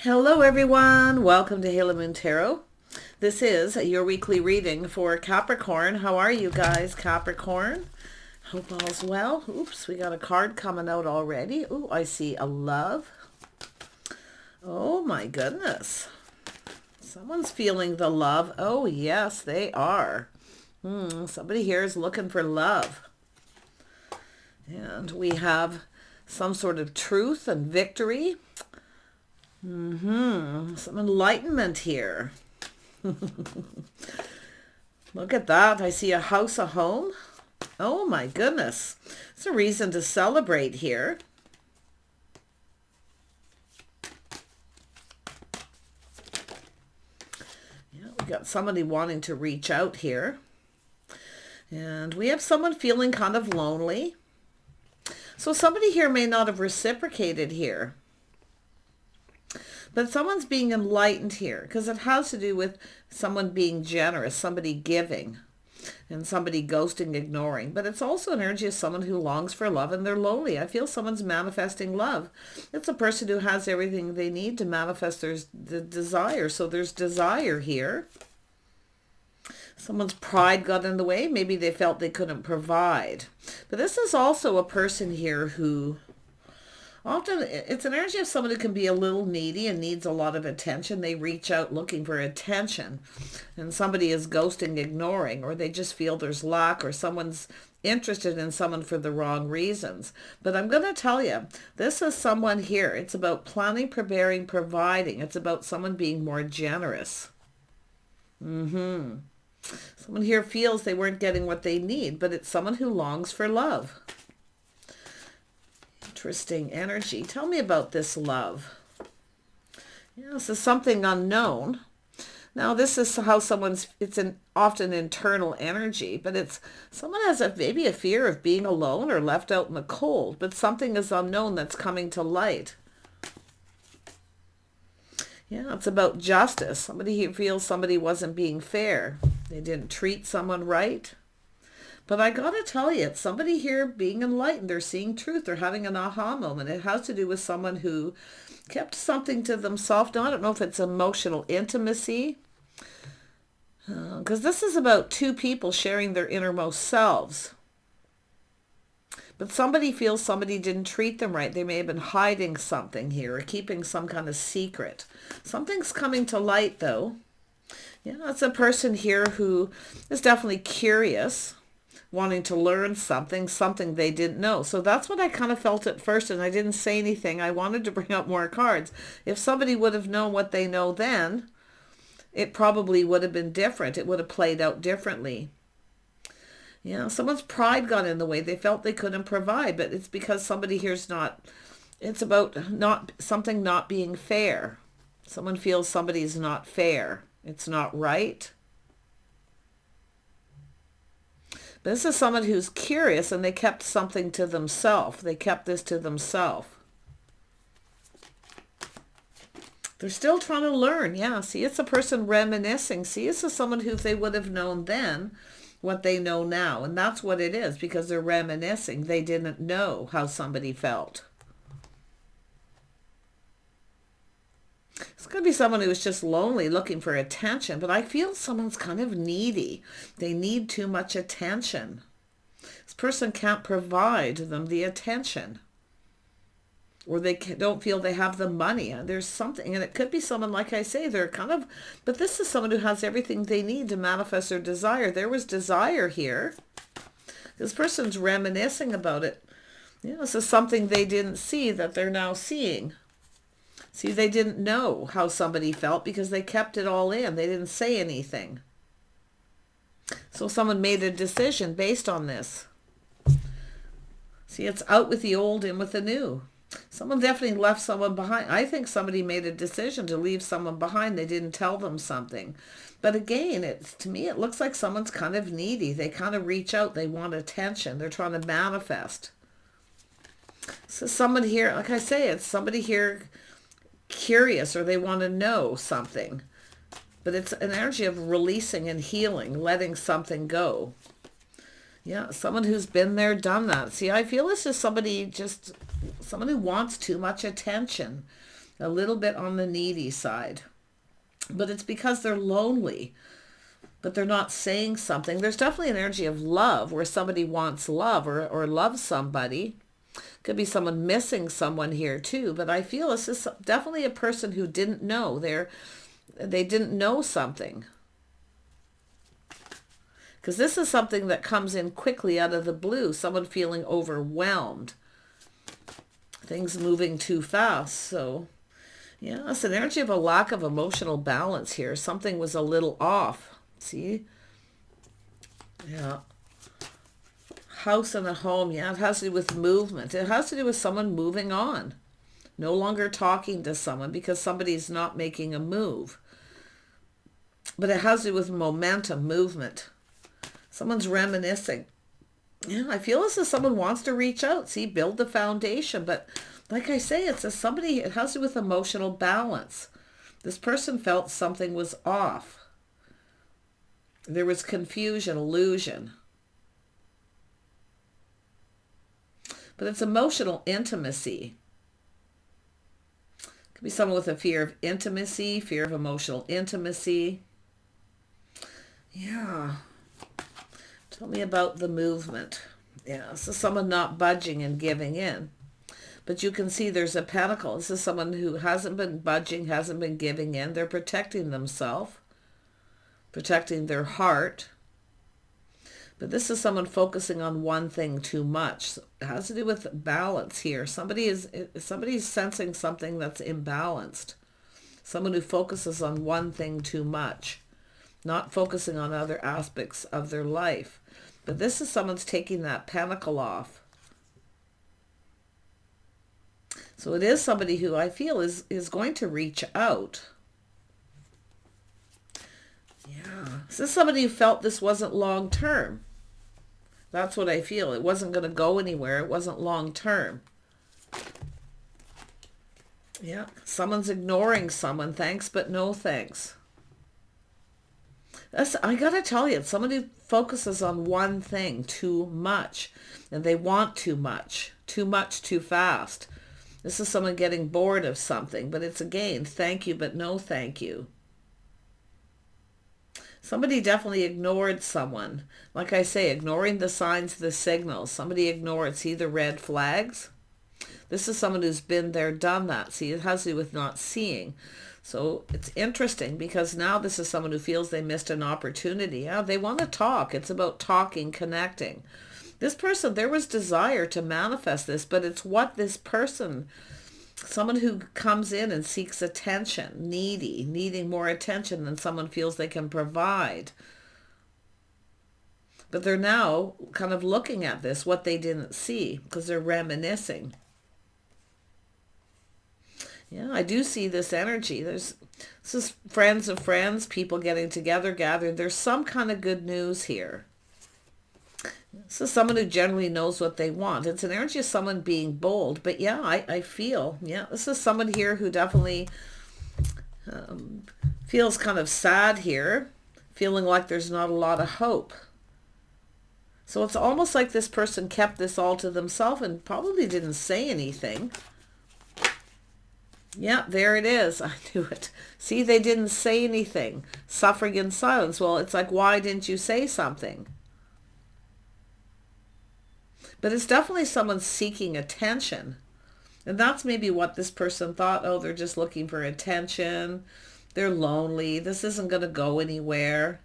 Hello everyone, welcome to Halo Moon Tarot. This is your weekly reading for Capricorn. How are you guys, Capricorn? Hope all's well. Oops, we got a card coming out already. Ooh, I see a love. Oh my goodness. Someone's feeling the love. Oh yes, they are. Somebody here is looking for love. And we have some sort of truth and victory. Some enlightenment here. Look at that. I see a house, a home. Oh my goodness. It's a reason to celebrate here. Yeah, we got somebody wanting to reach out here. And we have someone feeling kind of lonely. So somebody here may not have reciprocated here. But someone's being enlightened here because it has to do with someone being generous, somebody giving, and somebody ghosting, ignoring. But it's also an energy of someone who longs for love and they're lonely. I feel someone's manifesting love. It's a person who has everything they need to manifest the desire. So there's desire here. Someone's pride got in the way. Maybe they felt they couldn't provide. But this is also a person here who... often it's an energy of someone who can be a little needy and needs a lot of attention. They reach out looking for attention and somebody is ghosting, ignoring, or they just feel there's lack or someone's interested in someone for the wrong reasons. But I'm going to tell you, this is someone here. It's about planning, preparing, providing. It's about someone being more generous. Someone here feels they weren't getting what they need, but it's someone who longs for love. Interesting energy. Tell me about this love. Yeah, this is something unknown. Now, this is how it's an often internal energy, but it's someone has maybe a fear of being alone or left out in the cold, but something is unknown that's coming to light. Yeah, it's about justice. Somebody who feels somebody wasn't being fair. They didn't treat someone right. But I got to tell you, it's somebody here being enlightened. They're seeing truth. They're having an aha moment. It has to do with someone who kept something to themselves. Now, I don't know if it's emotional intimacy. Because this is about two people sharing their innermost selves. But somebody feels somebody didn't treat them right. They may have been hiding something here or keeping some kind of secret. Something's coming to light, though. Yeah, it's a person here who is definitely curious, wanting to learn something they didn't know. So that's what I kind of felt at first, and I didn't say anything. I wanted to bring up more cards. If somebody would have known what they know then, it probably would have been different. It would have played out differently. You know, someone's pride got in the way. They felt they couldn't provide, but it's because somebody here's not, it's about something not being fair. Someone feels somebody's not fair. It's not right. But this is someone who's curious and they kept something to themselves. They kept this to themselves. They're still trying to learn. Yeah, see, it's a person reminiscing. See, this is someone who, if they would have known then what they know now. And that's what it is, because they're reminiscing. They didn't know how somebody felt. It's going to be someone who is just lonely, looking for attention, but I feel someone's kind of needy. They need too much attention. This person can't provide them the attention, or they don't feel they have the money. There's something, and it could be someone, like I say, they're kind of, but this is someone who has everything they need to manifest their desire. There was desire here. This person's reminiscing about it. Yeah, this is something they didn't see that they're now seeing. See, they didn't know how somebody felt because they kept it all in. They didn't say anything. So someone made a decision based on this. See, it's out with the old, in with the new. Someone definitely left someone behind. I think somebody made a decision to leave someone behind. They didn't tell them something. But again, to me, it looks like someone's kind of needy. They kind of reach out. They want attention. They're trying to manifest. So someone here, like I say, it's somebody here curious, or they want to know something, but it's an energy of releasing and healing, letting something go. Yeah, someone who's been there, done that. See, I feel this is someone who wants too much attention. A little bit on the needy side. But it's because they're lonely, but they're not saying something. There's definitely an energy of love where somebody wants love or loves somebody. Could be someone missing someone here too, but I feel this is definitely a person who didn't know. They didn't know something. Because this is something that comes in quickly out of the blue. Someone feeling overwhelmed. Things moving too fast. So, yeah, it's an energy of a lack of emotional balance here. Something was a little off. See? Yeah. House and a home. Yeah, it has to do with movement. It has to do with someone moving on. No longer talking to someone because somebody's not making a move. But it has to do with momentum, movement. Someone's reminiscing. Yeah, I feel as if someone wants to reach out, see, build the foundation. But like I say, it has to do with emotional balance. This person felt something was off. There was confusion, illusion. But it's emotional intimacy. Could be someone with a fear of intimacy, fear of emotional intimacy. Yeah. Tell me about the movement. Yeah, so someone not budging and giving in. But you can see there's a pentacle. This is someone who hasn't been budging, hasn't been giving in. They're protecting themselves, protecting their heart. But this is someone focusing on one thing too much. So it has to do with balance here. Somebody's sensing something that's imbalanced. Someone who focuses on one thing too much, not focusing on other aspects of their life. But this is someone's taking that pentacle off. So it is somebody who I feel is going to reach out. Yeah. This is somebody who felt this wasn't long term. That's what I feel. It wasn't going to go anywhere. It wasn't long term. Yeah. Someone's ignoring someone. Thanks, but no thanks. I got to tell you, it's someone who focuses on one thing too much. And they want too much too fast. This is someone getting bored of something. But it's again, thank you, but no thank you. Somebody definitely ignored someone. Like I say, ignoring the signs, the signals. Somebody ignored, see the red flags? This is someone who's been there, done that. See, it has to do with not seeing. So it's interesting because now this is someone who feels they missed an opportunity. Yeah, they want to talk. It's about talking, connecting. This person, there was desire to manifest this, but it's what this person, someone who comes in and seeks attention, needing more attention than someone feels they can provide. But they're now kind of looking at this, what they didn't see, because they're reminiscing. Yeah, I do see this energy. This is friends of friends, people getting together, gathering. There's some kind of good news here. This is someone who generally knows what they want. It's an energy of someone being bold. But yeah, I feel, yeah, this is someone here who definitely feels kind of sad here, feeling like there's not a lot of hope. So it's almost like this person kept this all to themselves and probably didn't say anything. Yeah, there it is. I knew it. See, they didn't say anything. Suffering in silence. Well, it's like, why didn't you say something? But it's definitely someone seeking attention. And that's maybe what this person thought. Oh, they're just looking for attention. They're lonely. This isn't going to go anywhere.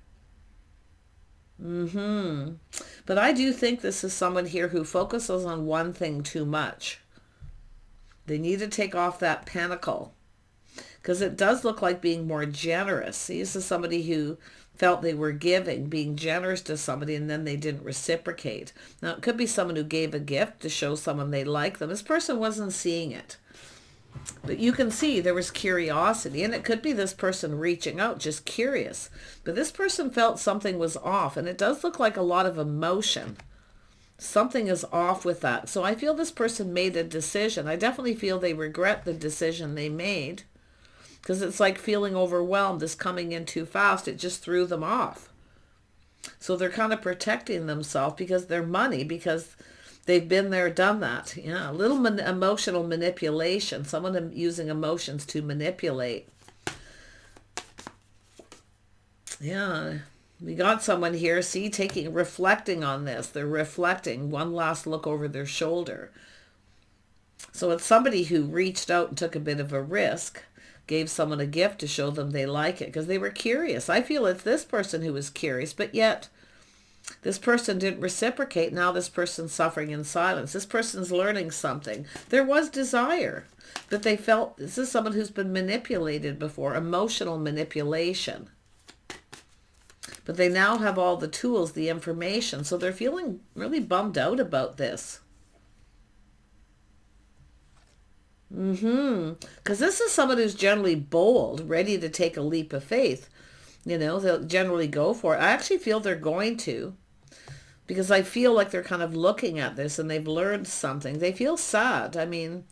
But I do think this is someone here who focuses on one thing too much. They need to take off that pentacle. Because it does look like being more generous. See, this is somebody who felt they were giving, being generous to somebody, and then they didn't reciprocate. Now, it could be someone who gave a gift to show someone they like them. This person wasn't seeing it. But you can see there was curiosity, and it could be this person reaching out, just curious. But this person felt something was off, and it does look like a lot of emotion. Something is off with that. So I feel this person made a decision. I definitely feel they regret the decision they made. Because it's like feeling overwhelmed, this coming in too fast, it just threw them off. So they're kind of protecting themselves because their money, because They've been there, done that. Yeah, a little emotional manipulation. Someone using emotions to manipulate. Yeah, we got someone here, see, reflecting on this. They're reflecting, one last look over their shoulder. So it's somebody who reached out and took a bit of a risk, gave someone a gift to show them they like it because they were curious. I feel it's this person who was curious, but yet this person didn't reciprocate. Now this person's suffering in silence. This person's learning something. There was desire, but they felt this is someone who's been manipulated before, emotional manipulation. But they now have all the tools, the information, so they're feeling really bummed out about this. Because this is someone who's generally bold, ready to take a leap of faith. You know, they'll generally go for it. I actually feel they're going to, because I feel like they're kind of looking at this and they've learned something. They feel sad. I mean,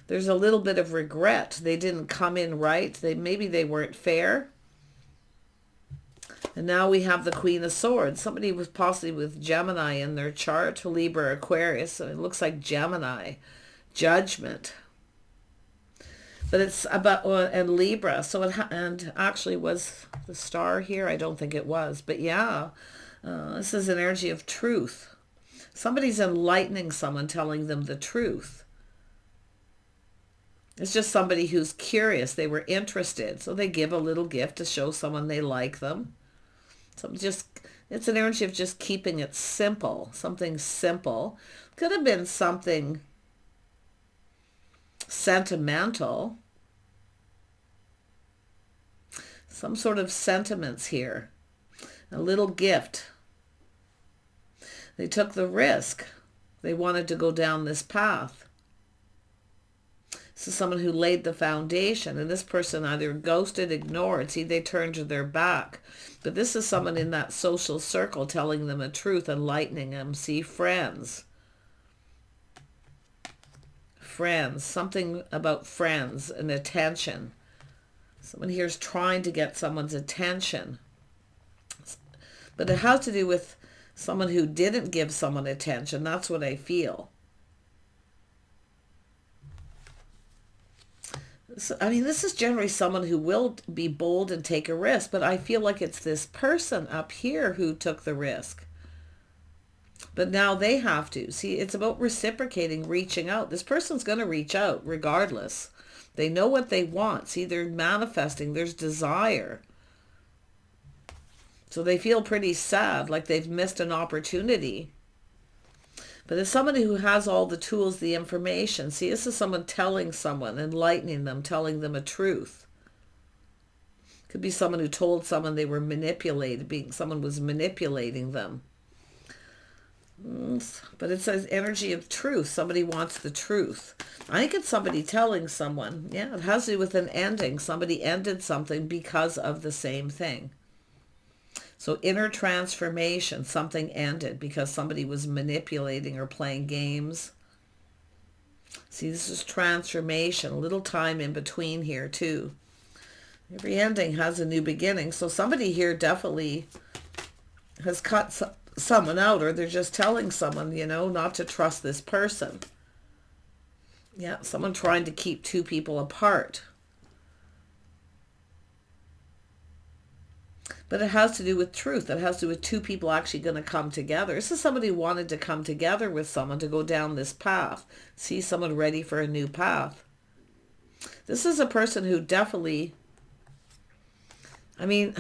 there's a little bit of regret. They didn't come in right. Maybe they weren't fair. And now we have the Queen of Swords. Somebody was possibly with Gemini in their chart, Libra, Aquarius. So it looks like Gemini. Judgment. But it's about, and Libra. So and actually was the star here? I don't think it was. But yeah, this is an energy of truth. Somebody's enlightening someone, telling them the truth. It's just somebody who's curious. They were interested. So they give a little gift to show someone they like them. So it's an energy of just keeping it simple. Something simple. Could have been something sentimental. Some sort of sentiments here. A little gift. They took the risk. They wanted to go down this path. This is someone who laid the foundation, and this person either ghosted, ignored. See, they turned to their back. But this is someone in that social circle telling them a truth, enlightening them. See, friends. Friends. Something about friends and attention. Someone here is trying to get someone's attention. But it has to do with someone who didn't give someone attention. That's what I feel. So, I mean, this is generally someone who will be bold and take a risk, but I feel like it's this person up here who took the risk. But now they have to. See, it's about reciprocating, reaching out. This person's going to reach out regardless. They know what they want. See, they're manifesting. There's desire. So they feel pretty sad, like they've missed an opportunity. But it's somebody who has all the tools, the information. See, this is someone telling someone, enlightening them, telling them a truth. Could be someone who told someone they were manipulated, someone was manipulating them. But it says energy of truth. Somebody wants the truth. I think it's somebody telling someone. Yeah, it has to do with an ending. Somebody ended something because of the same thing. So inner transformation, something ended because somebody was manipulating or playing games. See, this is transformation, a little time in between here too. Every ending has a new beginning. So somebody here definitely has cut someone out, or they're just telling someone, you know, not to trust this person. Yeah, someone trying to keep two people apart. But it has to do with truth. It has to do with two people actually going to come together. This is somebody who wanted to come together with someone to go down this path. See, someone ready for a new path. This is a person who definitely, I mean,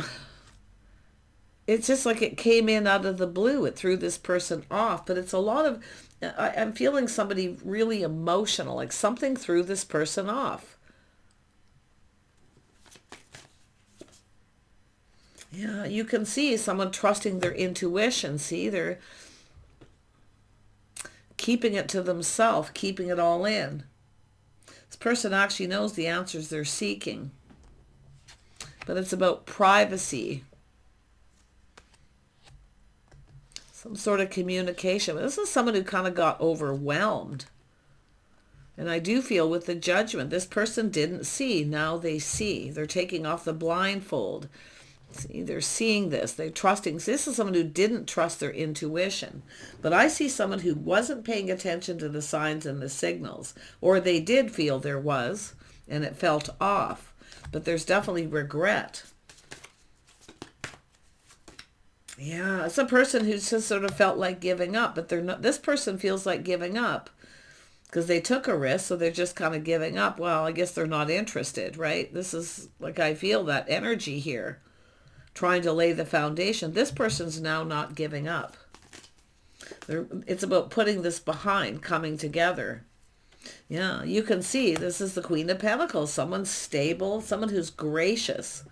it's just like it came in out of the blue. It threw this person off. But it's a lot of, I'm feeling somebody really emotional, like something threw this person off. Yeah, you can see someone trusting their intuition. See, they're keeping it to themselves, keeping it all in. This person actually knows the answers they're seeking. But it's about privacy. Some sort of communication. But this is someone who kind of got overwhelmed. And I do feel with the judgment, this person didn't see. Now they see. They're taking off the blindfold. See, they're seeing this. They're trusting. So this is someone who didn't trust their intuition. But I see someone who wasn't paying attention to the signs and the signals. Or they did feel there was, and it felt off. But there's definitely regret. Yeah, it's a person who's just sort of felt like giving up. But they're not. This person feels like giving up because they took a risk, so they're just kind of giving up. Well, I guess they're not interested, right? This is like, I feel that energy here, trying to lay the foundation. This person's now not giving up. It's about putting this behind, coming together. Yeah, you can see this is the Queen of Pentacles. Someone stable, someone who's gracious.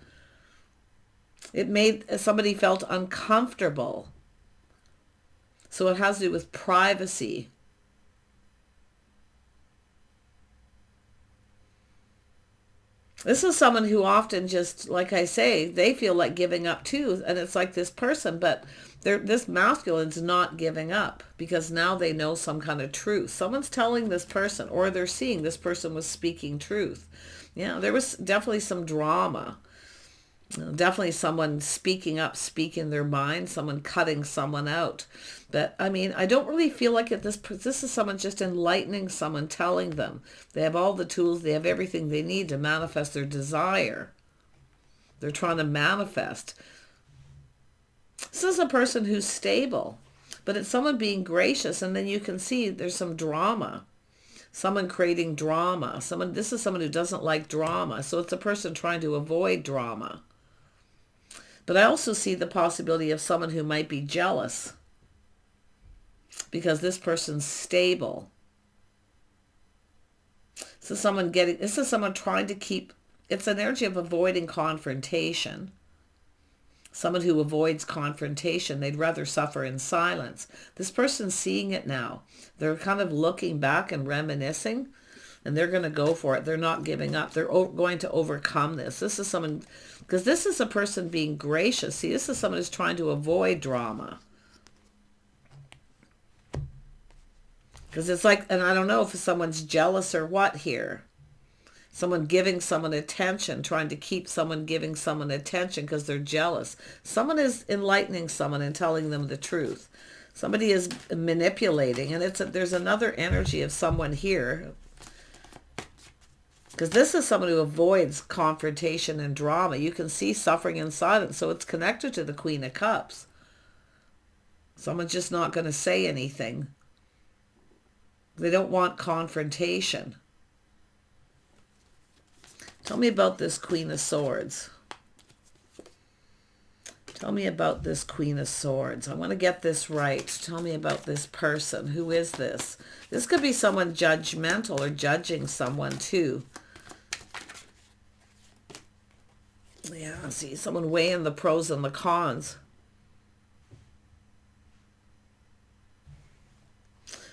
It made somebody felt uncomfortable. So it has to do with privacy. This is someone who often just, like I say, they feel like giving up too. And it's like this person, but this masculine's not giving up because now they know some kind of truth. Someone's telling this person, or they're seeing this person was speaking truth. Yeah, there was definitely some drama. Definitely someone speaking up, speaking their mind, someone cutting someone out. But I mean, I don't really feel like this is someone just enlightening someone, telling them they have all the tools, they have everything they need to manifest their desire. They're trying to manifest. This is a person who's stable, but it's someone being gracious, and then you can see there's some drama. Someone creating drama. This is someone who doesn't like drama. So it's a person trying to avoid drama. But I also see the possibility of someone who might be jealous because this person's stable. This is someone trying to keep, it's an energy of avoiding confrontation. Someone who avoids confrontation, they'd rather suffer in silence. This person's seeing it now. They're kind of looking back and reminiscing, and they're going to go for it. They're not giving up. They're going to overcome this. This is someone, because this is a person being gracious. See, this is someone who's trying to avoid drama. Because it's like, and I don't know if someone's jealous or what here. Someone giving someone attention, trying to keep someone giving someone attention because they're jealous. Someone is enlightening someone and telling them the truth. Somebody is manipulating, and there's another energy of someone here. Because this is someone who avoids confrontation and drama. You can see suffering in silence, so it's connected to the Queen of Cups. Someone's just not going to say anything. They don't want confrontation. Tell me about this Queen of Swords. Tell me about this Queen of Swords. I want to get this right. Tell me about this person. Who is this? This could be someone judgmental or judging someone too. Yeah, see, someone weighing the pros and the cons.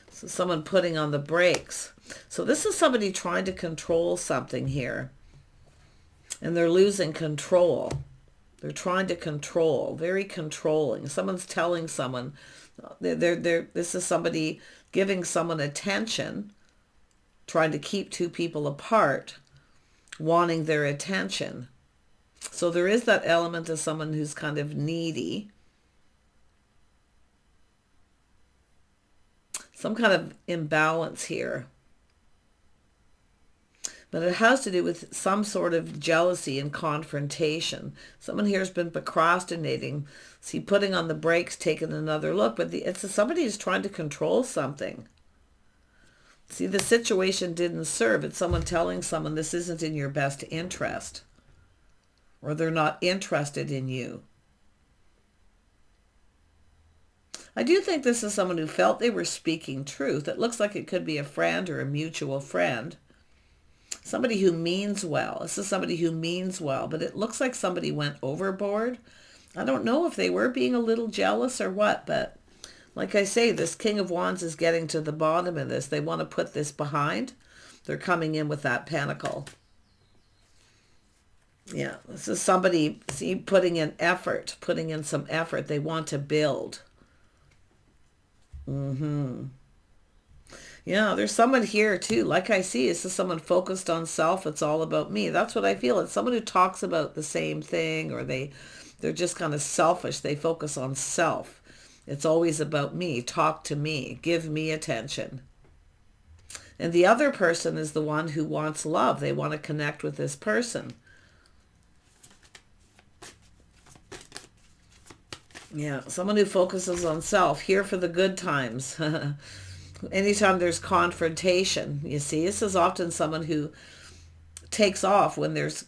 So someone putting on the brakes. So this is somebody trying to control something here. And they're losing control. They're trying to control, very controlling. Someone's telling someone, this is somebody giving someone attention, trying to keep two people apart, wanting their attention. So there is that element of someone who's kind of needy. Some kind of imbalance here. But it has to do with some sort of jealousy and confrontation. Someone here has been procrastinating. See, putting on the brakes, taking another look. But it's somebody who's trying to control something. See, the situation didn't serve. It's someone telling someone this isn't in your best interest. Or they're not interested in you. I do think this is someone who felt they were speaking truth. It looks like it could be a friend or a mutual friend. Somebody who means well. This is somebody who means well, but it looks like somebody went overboard. I don't know if they were being a little jealous or what, but like I say, this King of Wands is getting to the bottom of this. They want to put this behind. They're coming in with that pentacle. Yeah, this is somebody, see, putting in effort, putting in some effort. They want to build. Yeah, there's someone here too. Like I see, this is someone focused on self. It's all about me. That's what I feel. It's someone who talks about the same thing, or they They're just kind of selfish. They focus on self. It's always about me. Talk to me. Give me attention. And the other person is the one who wants love. They want to connect with this person. Yeah, someone who focuses on self, here for the good times. Anytime there's confrontation, you see, this is often someone who takes off when there's...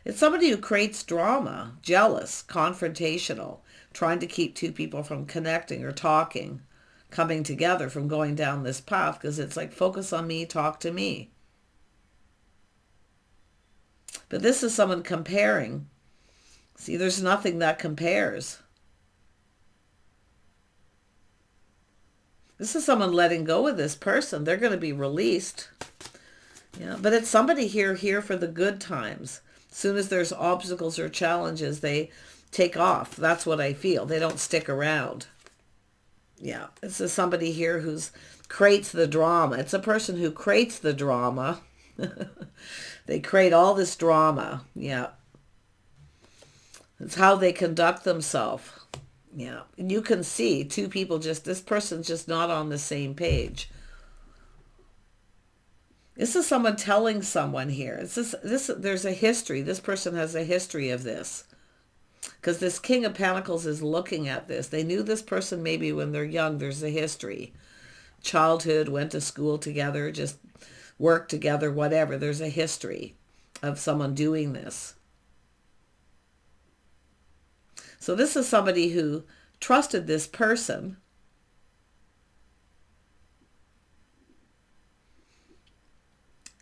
It's somebody who creates drama, jealous, confrontational, trying to keep two people from connecting or talking, coming together, from going down this path, because it's like, focus on me, talk to me. But this is someone comparing. See, there's nothing that compares. This is someone letting go of this person. They're going to be released. Yeah, but it's somebody here for the good times. As soon as there's obstacles or challenges, they take off. That's what I feel. They don't stick around. Yeah, this is somebody here who's creates the drama. It's a person who creates the drama. They create all this drama. Yeah. It's how they conduct themselves. Yeah. And you can see two people this person's just not on the same page. This is someone telling someone here. There's a history. This person has a history of this. Because this King of Pentacles is looking at this. They knew this person maybe when they're young. There's a history. Childhood, went to school together, just worked together, whatever. There's a history of someone doing this. So this is somebody who trusted this person.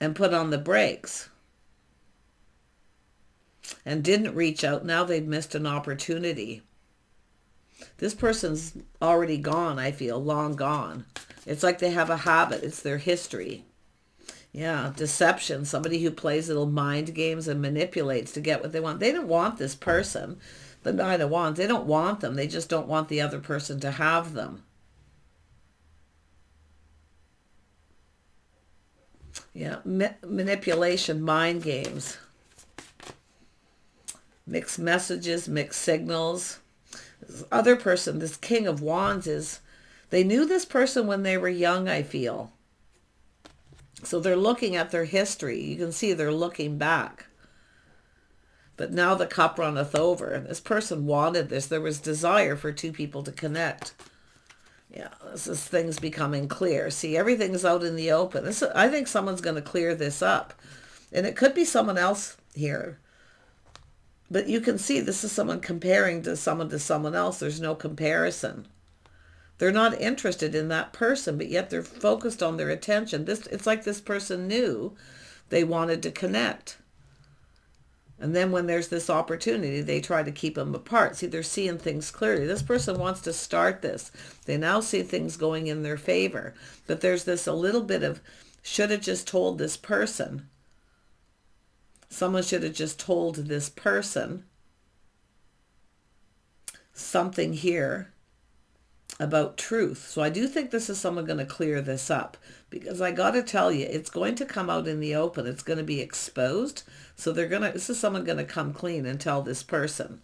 And put on the brakes. And didn't reach out. Now they've missed an opportunity. This person's already gone, I feel, long gone. It's like they have a habit. It's their history. Yeah, deception. Somebody who plays little mind games and manipulates to get what they want. They don't want this person. The Nine of Wands. They don't want them. They just don't want the other person to have them. Yeah, manipulation, mind games. Mixed messages, mixed signals. This other person, this King of Wands, they knew this person when they were young, I feel. So they're looking at their history. You can see they're looking back. But now the cup runneth over. This person wanted this. There was desire for two people to connect. Yeah, this is things becoming clear. See, everything's out in the open. I think someone's going to clear this up. And it could be someone else here. But you can see this is someone comparing to someone else. There's no comparison. They're not interested in that person, but yet they're focused on their attention. It's like this person knew they wanted to connect. And then when there's this opportunity, they try to keep them apart. See, they're seeing things clearly. This person wants to start this. They now see things going in their favor. But there's this a little bit of, should have just told this person. Someone should have just told this person something here about truth. So I do think this is someone going to clear this up, because I got to tell you, it's going to come out in the open. It's going to be exposed. So this is someone going to come clean and tell this person.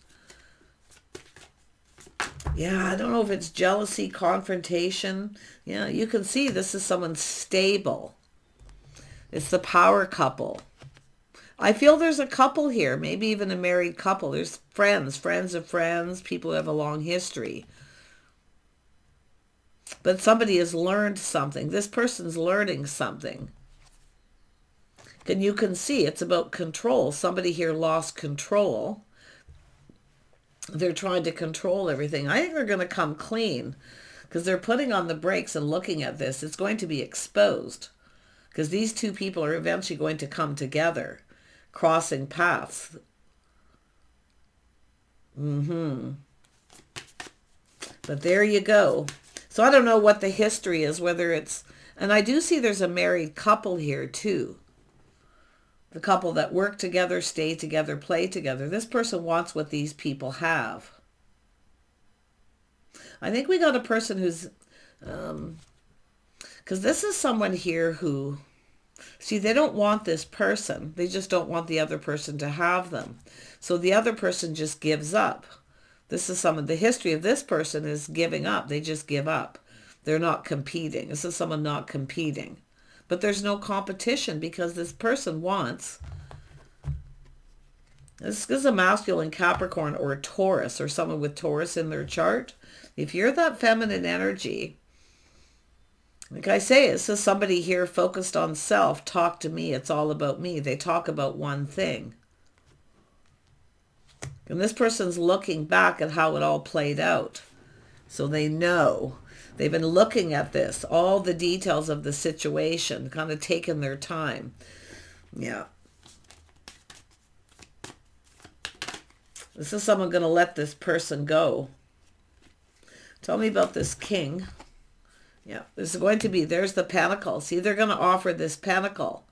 Yeah, I don't know if it's jealousy, confrontation. Yeah, you can see this is someone stable. It's the power couple. I feel there's a couple here, maybe even a married couple. There's friends of friends, people who have a long history. But somebody has learned something. This person's learning something. And you can see it's about control. Somebody here lost control. They're trying to control everything. I think they're going to come clean because they're putting on the brakes and looking at this. It's going to be exposed because these two people are eventually going to come together, crossing paths. But there you go. So I don't know what the history is, whether it's... And I do see there's a married couple here too. The couple that work together, stay together, play together. This person wants what these people have. I think we got a person who's... because this is someone here who See, they don't want this person. They just don't want the other person to have them. So the other person just gives up. This is the history of this person is giving up. They just give up. They're not competing. This is someone not competing. But there's no competition because this person wants. This is a masculine Capricorn or a Taurus or someone with Taurus in their chart. If you're that feminine energy, like I say, this is somebody here focused on self. Talk to me. It's all about me. They talk about one thing. And this person's looking back at how it all played out. So they know. They've been looking at this, all the details of the situation, kind of taking their time. Yeah. This is someone going to let this person go. Tell me about this king. Yeah, there's going to be, there's the pentacle. See, they're going to offer this pentacle.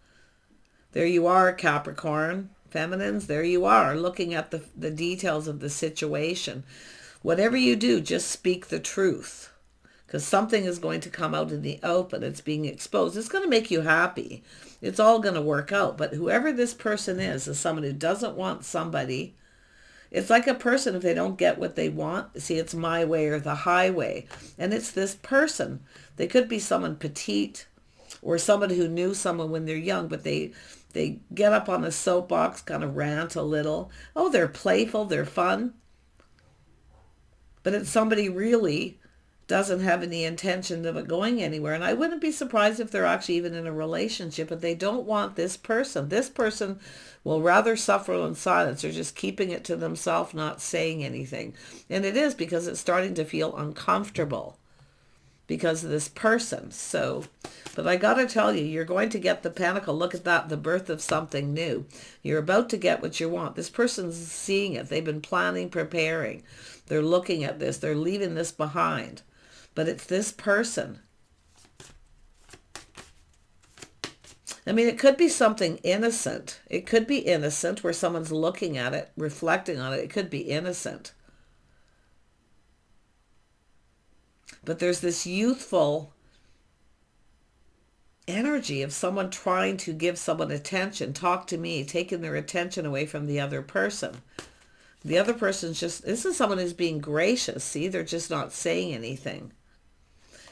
There you are, Capricorn. Feminines, there you are, looking at the details of the situation. Whatever you do, just speak the truth. Because something is going to come out in the open. It's being exposed. It's going to make you happy. It's all going to work out. But whoever this person is someone who doesn't want somebody. It's like a person, if they don't get what they want, see, it's my way or the highway. And it's this person. They could be someone petite or somebody who knew someone when they're young, but they get up on a soapbox, kind of rant a little. Oh, they're playful, they're fun. But it's somebody really doesn't have any intention of it going anywhere. And I wouldn't be surprised if they're actually even in a relationship, but they don't want this person. This person will rather suffer in silence or just keeping it to themselves, not saying anything. And it is because it's starting to feel uncomfortable because of this person. So, but I got to tell you, you're going to get the pentacle. Look at that, the birth of something new. You're about to get what you want. This person's seeing it. They've been planning, preparing. They're looking at this. They're leaving this behind. But it's this person. I mean, it could be something innocent. It could be innocent where someone's looking at it, reflecting on it. It could be innocent. But there's this youthful energy of someone trying to give someone attention, talk to me, taking their attention away from the other person. The other person's just, this is someone who's being gracious. See, they're just not saying anything.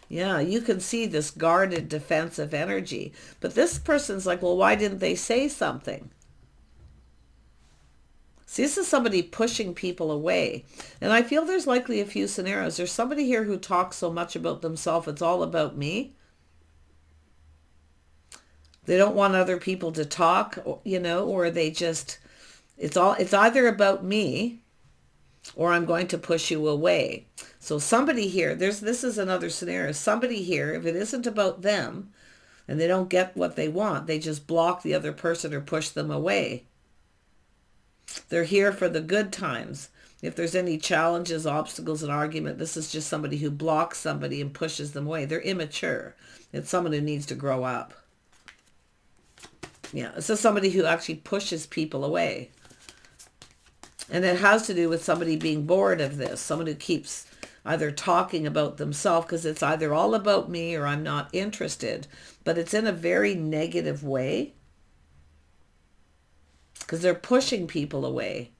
Yeah, you can see this guarded, defensive energy. But this person's like, well, why didn't they say something? See, this is somebody pushing people away. And I feel there's likely a few scenarios. There's somebody here who talks so much about themselves, it's all about me. They don't want other people to talk, or they just, it's either about me or I'm going to push you away. So somebody here, this is another scenario. Somebody here, if it isn't about them and they don't get what they want, they just block the other person or push them away. They're here for the good times. If there's any challenges, obstacles, and argument, this is just somebody who blocks somebody and pushes them away. They're immature. It's someone who needs to grow up. Yeah, this is somebody who actually pushes people away. And it has to do with somebody being bored of this. Someone who keeps either talking about themselves because it's either all about me or I'm not interested. But it's in a very negative way because they're pushing people away.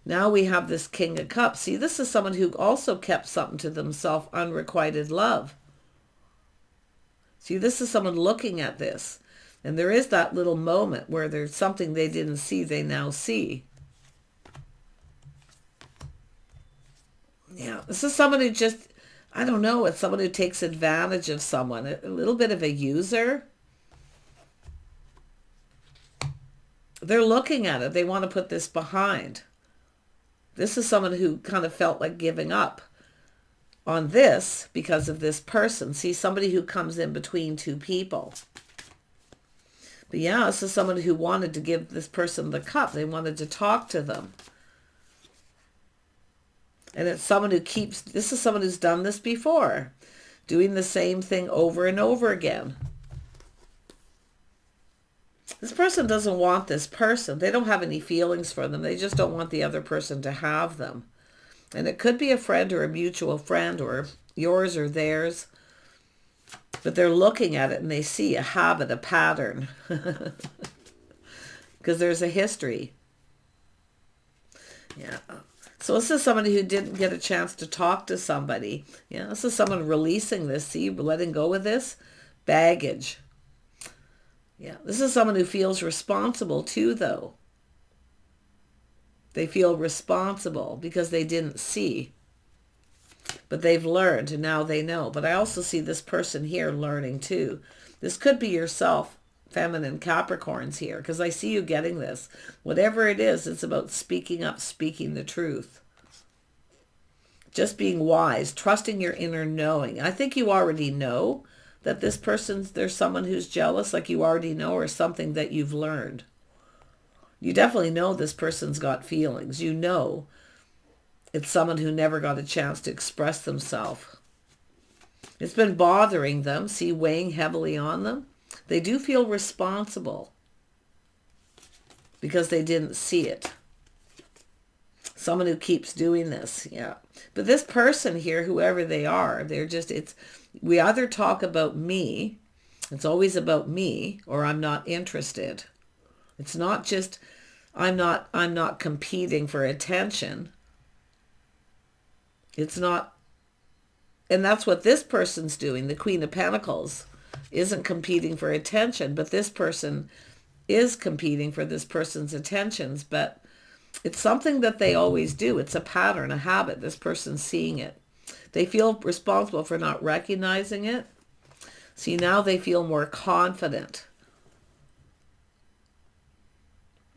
Now we have this King of Cups. See, this is someone who also kept something to themselves, unrequited love. See, this is someone looking at this. And there is that little moment where there's something they didn't see, they now see. Yeah, this is someone who just, I don't know, it's someone who takes advantage of someone, a little bit of a user. They're looking at it. They want to put this behind. This is someone who kind of felt like giving up on this because of this person. See, somebody who comes in between two people. But yeah, this is someone who wanted to give this person the cup. They wanted to talk to them. And it's someone who keeps, this is someone who's done this before, doing the same thing over and over again. This person doesn't want this person. They don't have any feelings for them. They just don't want the other person to have them. And it could be a friend or a mutual friend or yours or theirs. But they're looking at it and they see a habit, a pattern. Because there's a history. Yeah. So this is somebody who didn't get a chance to talk to somebody. Yeah, this is someone releasing this. See, letting go of this baggage. Yeah, this is someone who feels responsible too, though. They feel responsible because they didn't see. But they've learned and now they know. But I also see this person here learning too. This could be yourself, feminine Capricorns here, because I see you getting this. Whatever it is, it's about speaking up, speaking the truth. Just being wise, trusting your inner knowing. I think you already know that this person's, there's someone who's jealous, like you already know, or something that you've learned. You definitely know this person's got feelings. You know it's someone who never got a chance to express themselves. It's been bothering them, see, weighing heavily on them. They do feel responsible because they didn't see it. Someone who keeps doing this, yeah. But this person here, whoever they are, they're just, we either talk about me, it's always about me, or I'm not interested. It's not just, I'm not competing for attention. It's not, and that's what this person's doing. The Queen of Pentacles isn't competing for attention, but this person is competing for this person's attentions. But it's something that they always do. It's a pattern, a habit. This person's seeing it. They feel responsible for not recognizing it. See, now they feel more confident.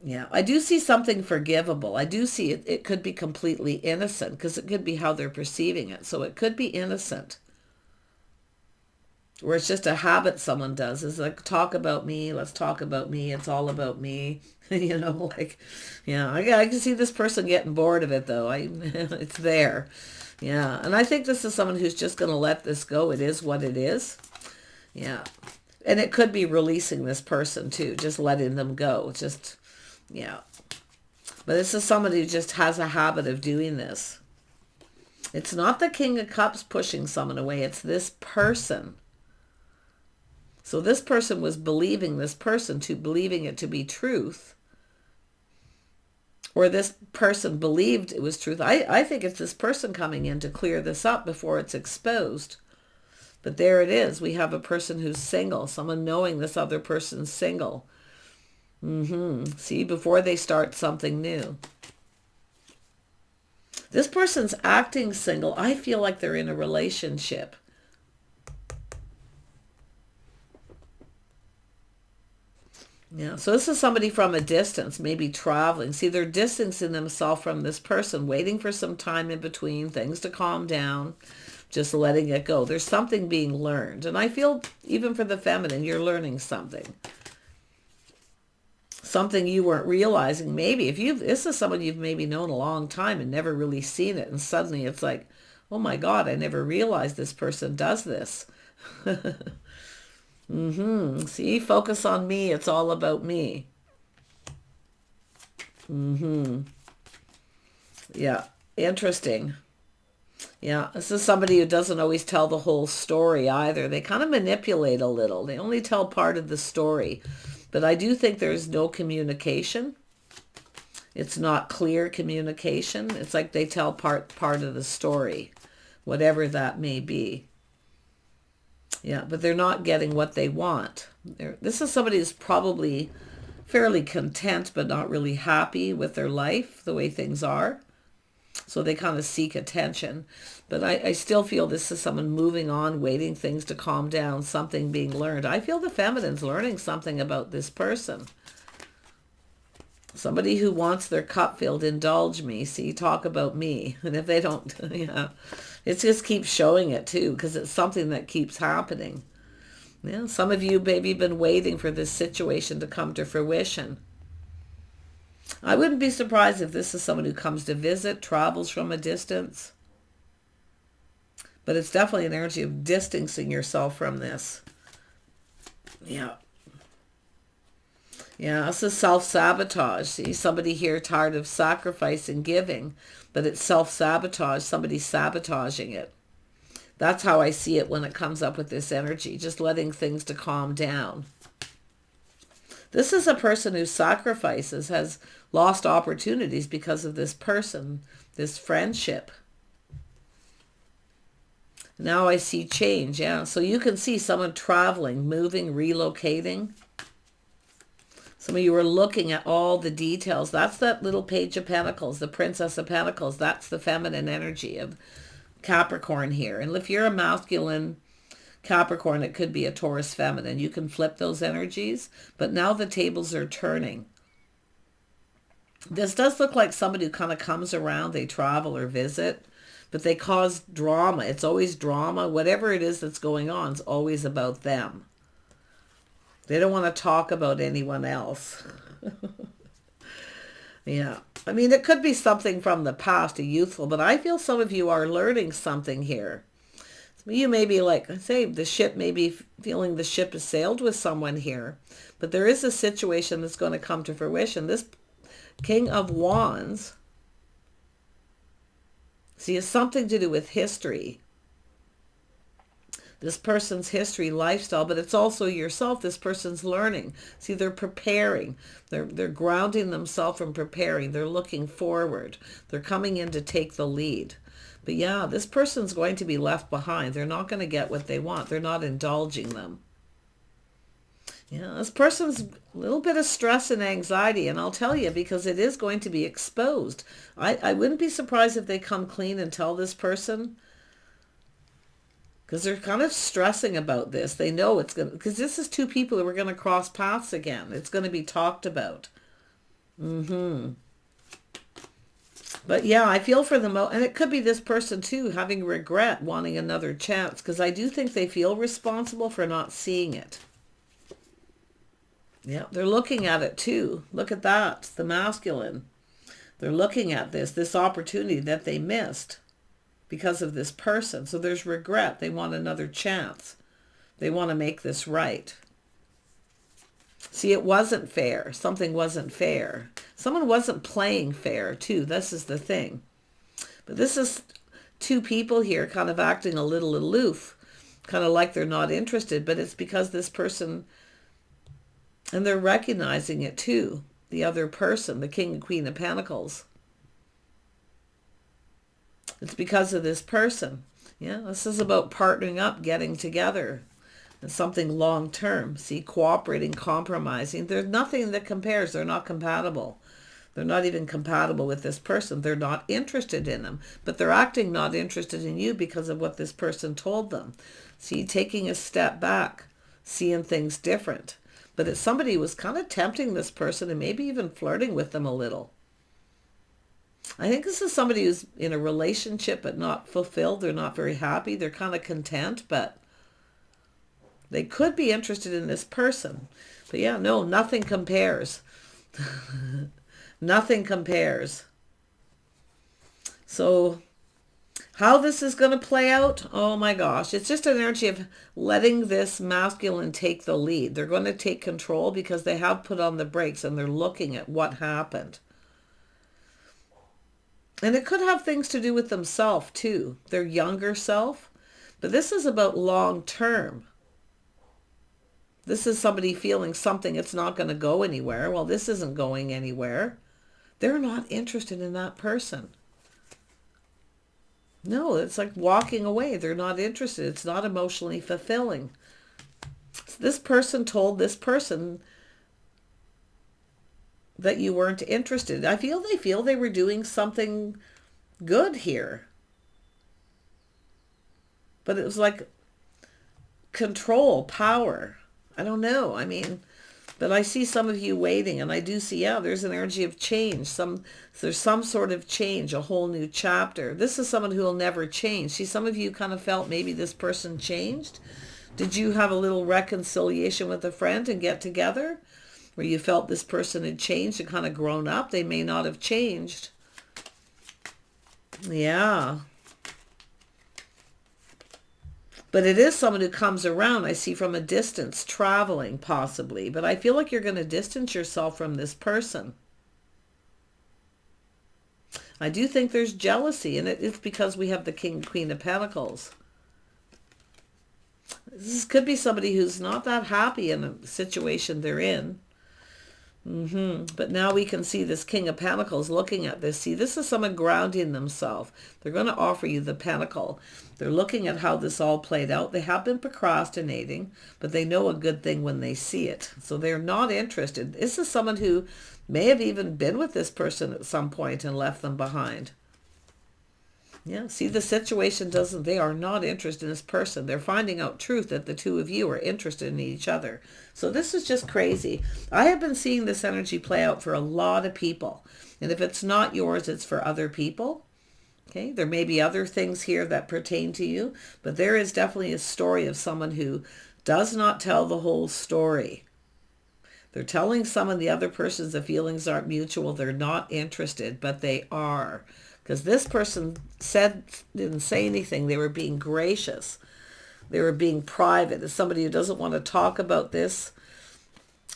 Yeah, I do see something forgivable. I do see it. It could be completely innocent because it could be how they're perceiving it. So it could be innocent. Where it's just a habit someone does. Is like, talk about me. Let's talk about me. It's all about me. You know, like, yeah, I can see this person getting bored of it though. It's there. Yeah, and I think this is someone who's just going to let this go. It is what it is. Yeah. And it could be releasing this person too. Just letting them go. Just... yeah. But this is somebody who just has a habit of doing this. It's not the King of Cups pushing someone away. It's this person. So this person was believing this person to believing it to be truth. Or this person believed it was truth. I think it's this person coming in to clear this up before it's exposed. But there it is. We have a person who's single. Someone knowing this other person's single. See, before they start something new. This person's acting single. I feel like they're in a relationship. Yeah, so this is somebody from a distance, maybe traveling. See, they're distancing themselves from this person, waiting for some time in between, things to calm down, just letting it go. There's something being learned. And I feel, even for the feminine, you're learning something. Something you weren't realizing. Maybe if this is someone you've maybe known a long time and never really seen it, and suddenly it's like, oh my God, I never realized this person does this. See, focus on me. It's all about me. Yeah, interesting. Yeah, this is somebody who doesn't always tell the whole story either. They kind of manipulate a little. They only tell part of the story. But I do think there's no communication. It's not clear communication. It's like they tell part of the story, whatever that may be. Yeah, but they're not getting what they want. This is somebody who's probably fairly content but not really happy with their life, the way things are. So they kind of seek attention. But I still feel this is someone moving on, waiting things to calm down, something being learned. I feel the feminine's learning something about this person. Somebody who wants their cup filled, indulge me, see, talk about me. And if they don't, yeah, it just keeps showing it too, because it's something that keeps happening. Yeah, some of you maybe been waiting for this situation to come to fruition. I wouldn't be surprised if this is someone who comes to visit, travels from a distance. But it's definitely an energy of distancing yourself from this. Yeah. Yeah, this is self-sabotage. See, somebody here tired of sacrifice and giving, but it's self-sabotage. Somebody's sabotaging it. That's how I see it when it comes up with this energy, just letting things to calm down. This is a person who sacrifices, has lost opportunities because of this person, this friendship. Now I see change, yeah. So you can see someone traveling, moving, relocating. Some of you are looking at all the details. That's that little Page of Pentacles, the Princess of Pentacles. That's the feminine energy of Capricorn here. And if you're a masculine Capricorn, it could be a Taurus feminine. You can flip those energies, but now the tables are turning. This does look like somebody who kind of comes around, they travel or visit, but they cause drama. It's always drama. Whatever it is that's going on is always about them. They don't want to talk about anyone else. Yeah. I mean, it could be something from the past, a youthful, but I feel some of you are learning something here. Some of you may be like, I say, the ship may be feeling the ship has sailed with someone here, but there is a situation that's going to come to fruition. This King of Wands, see, has something to do with history. This person's history, lifestyle, but it's also yourself. This person's learning. See, they're preparing. They're grounding themselves and preparing. They're looking forward. They're coming in to take the lead. But yeah, this person's going to be left behind. They're not going to get what they want. They're not indulging them. Yeah, this person's a little bit of stress and anxiety, and I'll tell you, because it is going to be exposed. I wouldn't be surprised if they come clean and tell this person, because they're kind of stressing about this. They know it's going to, because this is two people who are going to cross paths again. It's going to be talked about. But yeah, I feel for them. And it could be this person too, having regret, wanting another chance, because I do think they feel responsible for not seeing it. Yeah, they're looking at it too. Look at that, the masculine. They're looking at this opportunity that they missed because of this person. So there's regret. They want another chance. They want to make this right. See, it wasn't fair. Something wasn't fair. Someone wasn't playing fair too. This is the thing. But this is two people here kind of acting a little aloof, kind of like they're not interested, but it's because this person, and they're recognizing it too, the other person, the King and Queen of Pentacles. It's because of this person. Yeah, this is about partnering up, getting together, and something long-term. See, cooperating, compromising. There's nothing that compares. They're not compatible. They're not even compatible with this person. They're not interested in them, but they're acting not interested in you because of what this person told them. See, taking a step back, seeing things different. But it's somebody who was kind of tempting this person and maybe even flirting with them a little. I think this is somebody who's in a relationship but not fulfilled. They're not very happy. They're kind of content, but they could be interested in this person. But yeah, no, nothing compares. Nothing compares. So how this is going to play out, oh my gosh, it's just an energy of letting this masculine take the lead. They're going to take control because they have put on the brakes and they're looking at what happened. And it could have things to do with themselves too, their younger self. But this is about long term. This is somebody feeling something, it's not going to go anywhere. Well, this isn't going anywhere. They're not interested in that person. No, it's like walking away. They're not interested. It's not emotionally fulfilling. This person told this person that you weren't interested. I feel they were doing something good here. But it was like control, power. I don't know. I mean, but I see some of you waiting, and I do see, yeah, there's an energy of change. There's some sort of change, a whole new chapter. This is someone who will never change. See, some of you kind of felt maybe this person changed. Did you have a little reconciliation with a friend and get together where you felt this person had changed and kind of grown up? They may not have changed. Yeah. But it is someone who comes around, I see, from a distance, traveling possibly. But I feel like you're going to distance yourself from this person. I do think there's jealousy, and it's because we have the King and Queen of Pentacles. This could be somebody who's not that happy in a situation they're in. But now we can see this King of Pentacles looking at this. See, this is someone grounding themselves. They're going to offer you the Pentacle. They're looking at how this all played out. They have been procrastinating, but they know a good thing when they see it. So they're not interested. This is someone who may have even been with this person at some point and left them behind. Yeah, see, the situation doesn't, they are not interested in this person. They're finding out truth that the two of you are interested in each other. So this is just crazy. I have been seeing this energy play out for a lot of people. And if it's not yours, it's for other people. Okay, there may be other things here that pertain to you, but there is definitely a story of someone who does not tell the whole story. They're telling someone the other person's the feelings aren't mutual. They're not interested, but they are. Because this person didn't say anything. They were being gracious. They were being private. As somebody who doesn't want to talk about this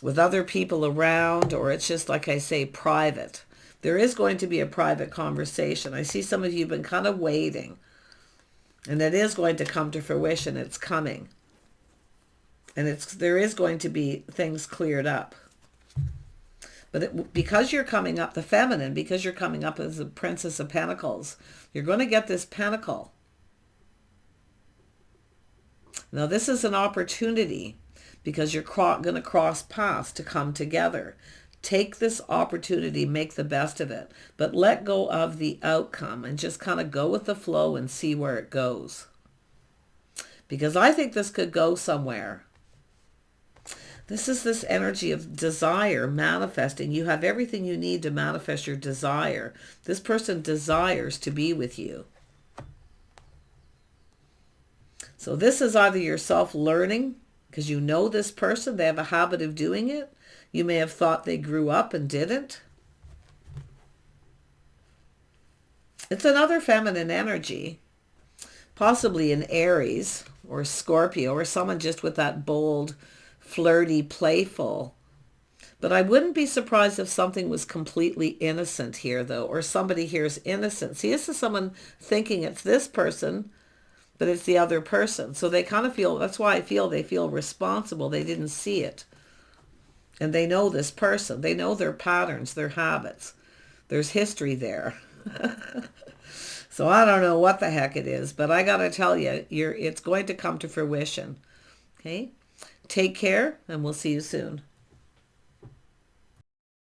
with other people around, or it's just, like I say, private. There is going to be a private conversation. I see some of you have been kind of waiting. And it is going to come to fruition. It's coming. And there is going to be things cleared up. But because you're coming up the feminine, because you're coming up as the Princess of Pentacles, you're going to get this pentacle. Now this is an opportunity because you're going to cross paths to come together. Take this opportunity, make the best of it, but let go of the outcome and just kind of go with the flow and see where it goes. Because I think this could go somewhere. This is this energy of desire manifesting. You have everything you need to manifest your desire. This person desires to be with you. So this is either yourself learning because you know this person. They have a habit of doing it. You may have thought they grew up and didn't. It's another feminine energy. Possibly an Aries or Scorpio or someone just with that bold, flirty, playful. But I wouldn't be surprised if something was completely innocent here, though, or somebody here is innocent. See, this is someone thinking it's this person, but it's the other person. So they kind of feel, that's why I feel they feel responsible. They didn't see it. And they know this person. They know their patterns, their habits. There's history there. So I don't know what the heck it is, but I got to tell you, it's going to come to fruition. Okay? Take care, and we'll see you soon.